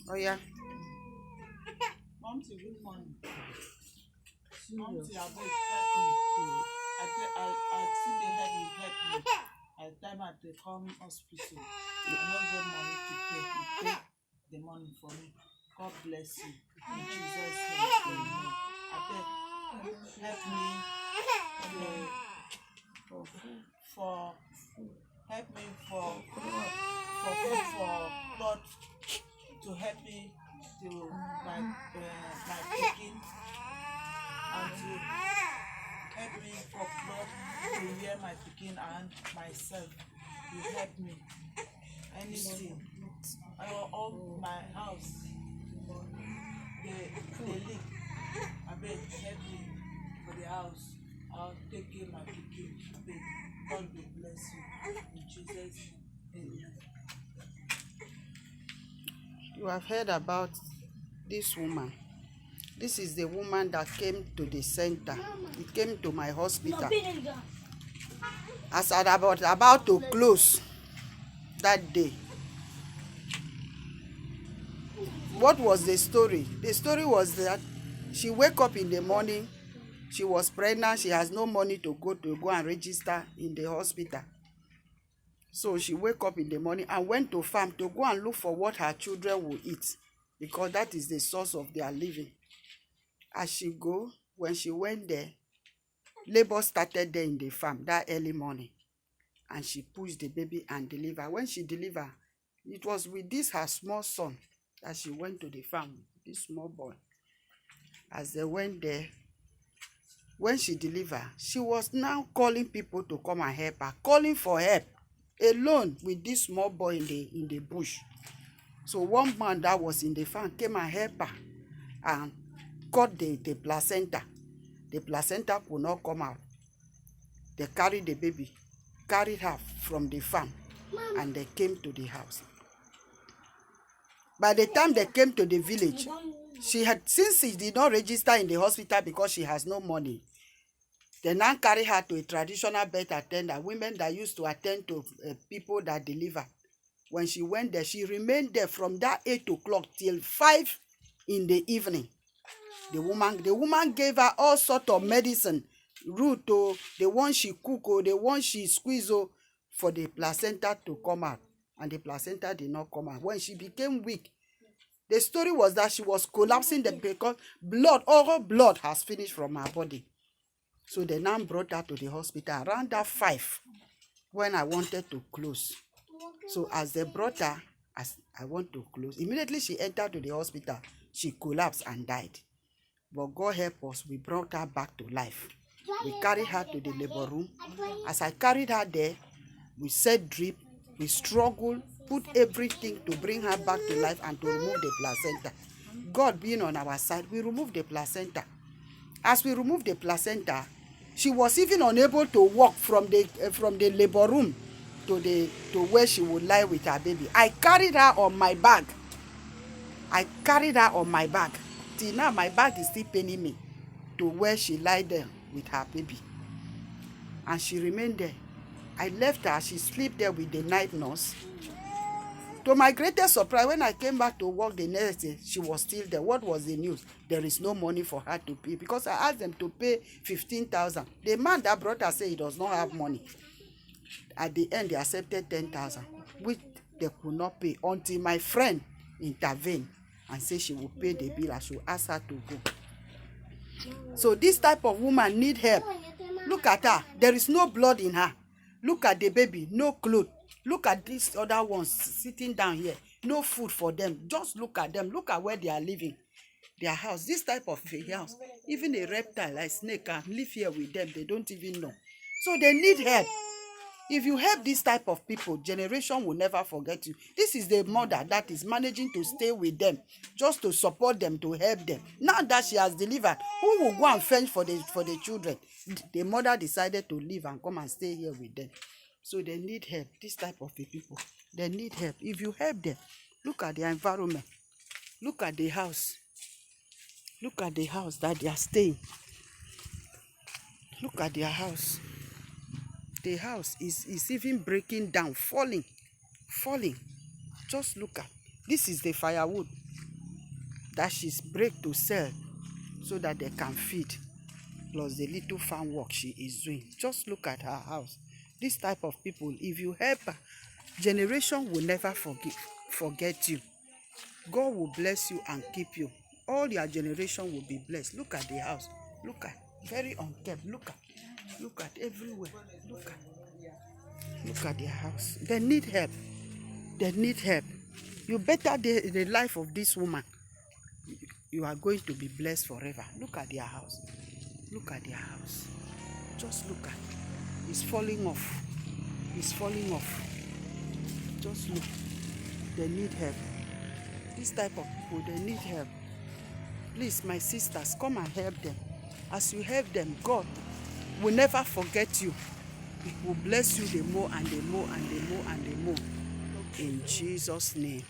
Oh yeah. Momsy, good morning. Momsy, I beg, help me. I see they help me. I time I they come hospital. I don't get money to pay. You pay the money for me. God bless you. In Jesus' name, amen. I beg, help me for for help me for food for blood to help me to my picking and to help me for blood to wear my picking and myself. You help me. Anything. All my house. They leak. I beg help me for the house. I'll take care of my picking. I beg. God will bless you. In Jesus' name. Amen. You have heard about this woman. This is the woman that came to the center. It came to my hospital. As I was about to close that day. What was the story? The story was that she wake up in the morning. She was pregnant. She has no money to go and register in the hospital. So she wake up in the morning and went to farm to go and look for what her children will eat, because that is the source of their living. As she go, when she went there, labor started there in the farm that early morning, and she pushed the baby and delivered. When she delivered, it was with this her small son that she went to the farm, this small boy. As they went there, when she delivered, she was now calling people to come and help her, calling for help, alone with this small boy in the bush. So one man that was in the farm came and helped her and cut the placenta. The placenta could not come out. They carried the baby, carried her from the farm, and they came to the house. By the time they came to the village, since she did not register in the hospital because she has no money, they now carry her to a traditional birth attendant, women that used to attend to people that deliver. When she went there, she remained there from that 8 o'clock till 5 in the evening. The woman gave her all sorts of medicine, root, the one she cook, the one she squeeze for the placenta to come out. And the placenta did not come out. When she became weak, the story was that she was collapsing because all her blood has finished from her body. So they now brought her to the hospital around that 5 when I wanted to close. So as they brought her, as I want to close, immediately she entered to the hospital. She collapsed and died. But God help us, we brought her back to life. We carried her to the labor room. As I carried her there, we set drip, we struggled, put everything to bring her back to life and to remove the placenta. God being on our side, we removed the placenta. As we removed the placenta, she was even unable to walk from the labor room to where she would lie with her baby. I carried her on my back. Till now, my back is still paining me to where she lied there with her baby. And she remained there. I left her. She slept there with the night nurse. To my greatest surprise, when I came back to work the next day, she was still there. What was the news? There is no money for her to pay, because I asked them to pay 15,000. The man that brought her said he does not have money. At the end, they accepted 10,000, which they could not pay until my friend intervened and said she would pay the bill. I should ask her to go. So this type of woman need help. Look at her. There is no blood in her. Look at the baby. No clothes. Look at these other ones sitting down here. No food for them. Just look at them. Look at where they are living. Their house. This type of house. Even a reptile like snake can live here with them. They don't even know. So they need help. If you help this type of people, generation will never forget you. This is the mother that is managing to stay with them, just to support them, to help them. Now that she has delivered, who will go and fetch for the children? The mother decided to leave and come and stay here with them. So they need help. This type of people, they need help. If you help them, look at the environment. Look at the house. Look at the house that they are staying. Look at their house. The house is even breaking down, falling. Just look at. This is the firewood. that she's break to sell so that they can feed, plus the little farm work she is doing. Just look at her house. This type of people, if you help her, generation will never forget you. God will bless you and keep you. All your generation will be blessed. Look at the house. Look at, very unkept. Look at everywhere. Look at their house. They need help. They need help. You better the life of this woman. You are going to be blessed forever. Look at their house. Look at their house. Just look at. It's falling off. It's falling off. Just look. They need help. This type of people, they need help. Please, my sisters, come and help them. As you help them, God will never forget you. He will bless you the more and the more and the more and the more. In Jesus' name.